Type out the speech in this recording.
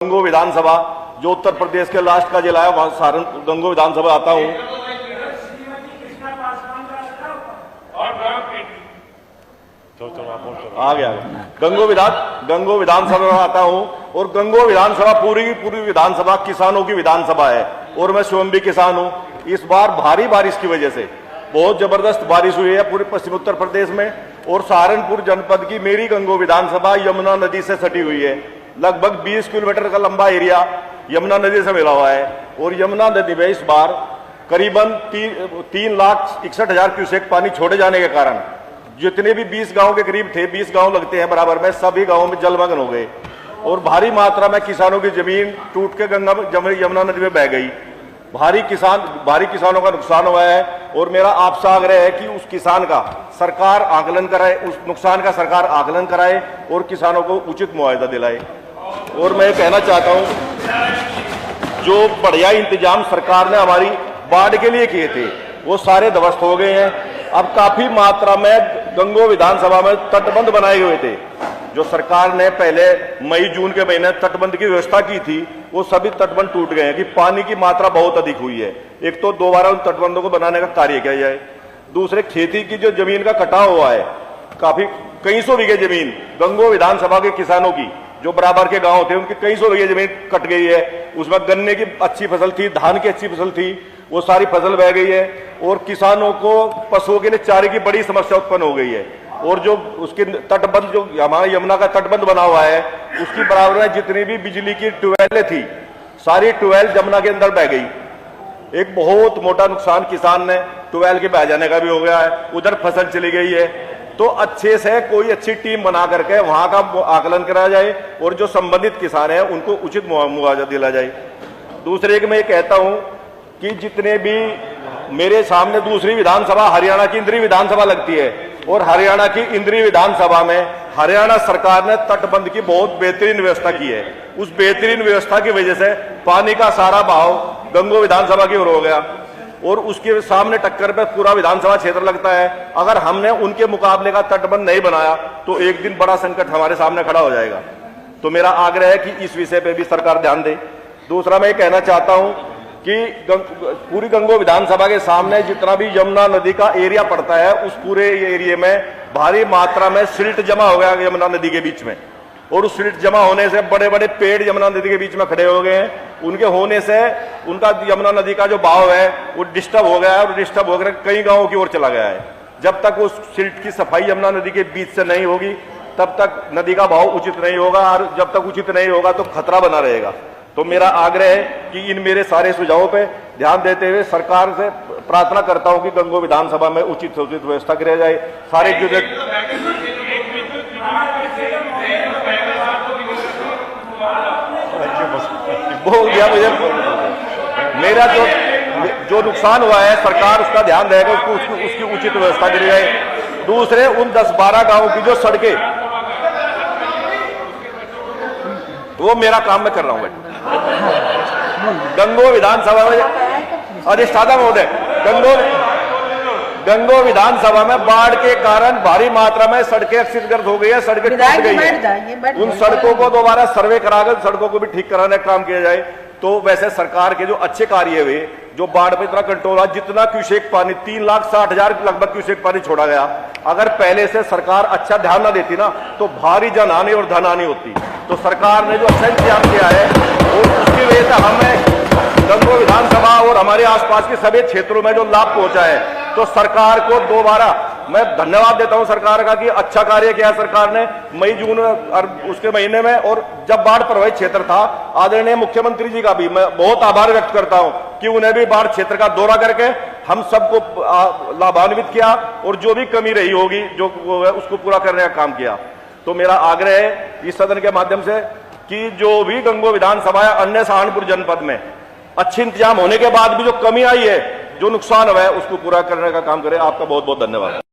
गंगो विधानसभा जो उत्तर प्रदेश के लास्ट का जिला है, वहां सारण गंगो विधानसभा आता हूं। आ गया गंगो विधानसभा में आता हूं। और गंगो विधानसभा पूरी की पूरी विधानसभा किसानों की विधानसभा है और मैं स्वयं भी किसान हूं। इस बार भारी बारिश की वजह से बहुत जबरदस्त बारिश हुई है पूरे पश्चिम उत्तर प्रदेश में। और सहारनपुर जनपद की मेरी गंगो विधानसभा यमुना नदी से सटी हुई है। लगभग 20 किलोमीटर का लंबा एरिया यमुना नदी से मिला हुआ है। और यमुना नदी में इस बार करीबन 3,61,000 क्यूसेक पानी छोड़े जाने के कारण जितने भी 20 गांव के करीब थे, 20 गांव लगते हैं बराबर में, सभी गांवों में जलमग्न हो गए और भारी मात्रा में किसानों की जमीन टूट के यमुना नदी में बह गई। भारी किसानों का नुकसान हुआ है। और मेरा आपसे आग्रह है कि उस किसान का सरकार आकलन कराए, उस नुकसान का सरकार आकलन कराए और किसानों को उचित मुआवजा दिलाए। और मैं कहना चाहता हूं, जो बढ़िया इंतजाम सरकार ने हमारी बाढ़ के लिए किए थे वो सारे ध्वस्त हो गए हैं। अब काफी मात्रा में गंगो विधानसभा में तटबंध बनाए हुए थे। जो सरकार ने पहले मई जून के महीने तटबंध की व्यवस्था की थी वो सभी तटबंध टूट गए हैं कि पानी की मात्रा बहुत अधिक हुई है। एक तो दोबारा उन तटबंधों को बनाने का कार्य किया जाए। दूसरे, खेती की जो जमीन का कटाव हुआ है, काफी कई सौ बीघे जमीन गंगो विधानसभा के किसानों की जो बराबर के गांव थे उनकी कई सौ बीघे जमीन कट गई है। उसमें गन्ने की अच्छी फसल थी, धान की अच्छी फसल थी, वो सारी फसल बह गई है। और किसानों को पशुओं के लिए चारे की बड़ी समस्या उत्पन्न हो गई है। और जो उसके तटबंध, जो हमारा यमुना का तटबंध बना हुआ है, उसकी बराबर में जितनी भी बिजली की ट्यूबवेलें थी सारी ट्यूबवेल यमुना के अंदर बह गई। एक बहुत मोटा नुकसान किसान ने ट्यूबवेल के बह जाने का भी हो गया है। उधर फसल चली गई है। तो अच्छे से कोई अच्छी टीम बना करके वहां का आकलन कराया जाए और जो संबंधित किसान हैं उनको उचित मुआवजा दिला जाए। दूसरे, मैं कहता हूं कि जितने भी मेरे सामने दूसरी विधानसभा हरियाणा की इंद्री विधानसभा लगती है और हरियाणा की इंद्री विधानसभा में हरियाणा सरकार ने तटबंध की बहुत बेहतरीन व्यवस्था की है। उस बेहतरीन व्यवस्था की वजह से पानी का सारा बहाव गंगो विधानसभा की ओर हो गया और उसके सामने टक्कर पे पूरा विधानसभा क्षेत्र लगता है। अगर हमने उनके मुकाबले का तटबंध नहीं बनाया तो एक दिन बड़ा संकट हमारे सामने खड़ा हो जाएगा। तो मेरा आग्रह है कि इस विषय पे भी सरकार ध्यान दे। दूसरा, मैं कहना चाहता हूं कि पूरी गंगो विधानसभा के सामने जितना भी यमुना नदी का एरिया पड़ता है उस पूरे एरिया में भारी मात्रा में सिल्ट जमा हो गया यमुना नदी के बीच में। और उस सिल्ट जमा होने से बड़े बड़े पेड़ यमुना नदी के बीच में खड़े हो गए हैं। उनके होने से उनका यमुना नदी का जो बहाव है वो डिस्टर्ब हो गया है और डिस्टर्ब होकर कई गांवों की ओर चला गया है। जब तक उस सिल्ट की सफाई यमुना नदी के बीच से नहीं होगी तब तक नदी का बहाव उचित नहीं होगा और जब तक उचित नहीं होगा तो खतरा बना रहेगा। तो मेरा आग्रह है कि इन मेरे सारे सुझावों पे ध्यान देते हुए सरकार से प्रार्थना करता हूं कि गंगो विधानसभा में उचित व्यवस्था की जाए। सारे जो बोल दिया मुझे, मेरा जो नुकसान हुआ है सरकार उसका ध्यान देगा, उसकी उचित व्यवस्था की जाए। दूसरे, उन 10-12 गांवों की जो सड़कें, वो मेरा काम मैं कर रहा हूं। गंगो विधानसभा में अधिष्ठाता महोदय, गंगो विधानसभा में बाढ़ के कारण भारी मात्रा में सड़कें क्षतिग्रस्त हो गई है, सड़कें टूट गई है। उन सड़कों को दोबारा सर्वे कराकर सड़कों को भी ठीक कराने का काम किया जाए। तो वैसे सरकार के जो अच्छे कार्य हुए, जो बाढ़ पर इतना कंट्रोल हुआ, जितना क्यूसेक पानी 3,60,000 लगभग क्यूसेक पानी छोड़ा गया, अगर पहले से सरकार अच्छा ध्यान न देती ना तो भारी जनहानि और धनहानि होती। तो सरकार ने जो अच्छा इंतजाम किया है और उसकी वजह से हमें गंगो विधानसभा और हमारे आसपास के सभी क्षेत्रों में जो लाभ पहुंचा है, तो सरकार को दोबारा मैं धन्यवाद देता हूं सरकार का कि अच्छा कार्य किया सरकार ने मई जून और उसके महीने में। और जब बाढ़ प्रभावित क्षेत्र था, आदरणीय मुख्यमंत्री जी का भी मैं बहुत आभार व्यक्त करता हूं कि उन्हें भी बाढ़ क्षेत्र का दौरा करके हम सबको लाभान्वित किया और जो भी कमी रही होगी जो उसको पूरा करने का काम किया। तो मेरा आग्रह है इस सदन के माध्यम से कि जो भी गंगो विधानसभा या अन्य सहारनपुर जनपद में अच्छे इंतजाम होने के बाद भी जो कमी आई है, जो नुकसान हुआ है, उसको पूरा करने का काम करें। आपका बहुत बहुत धन्यवाद।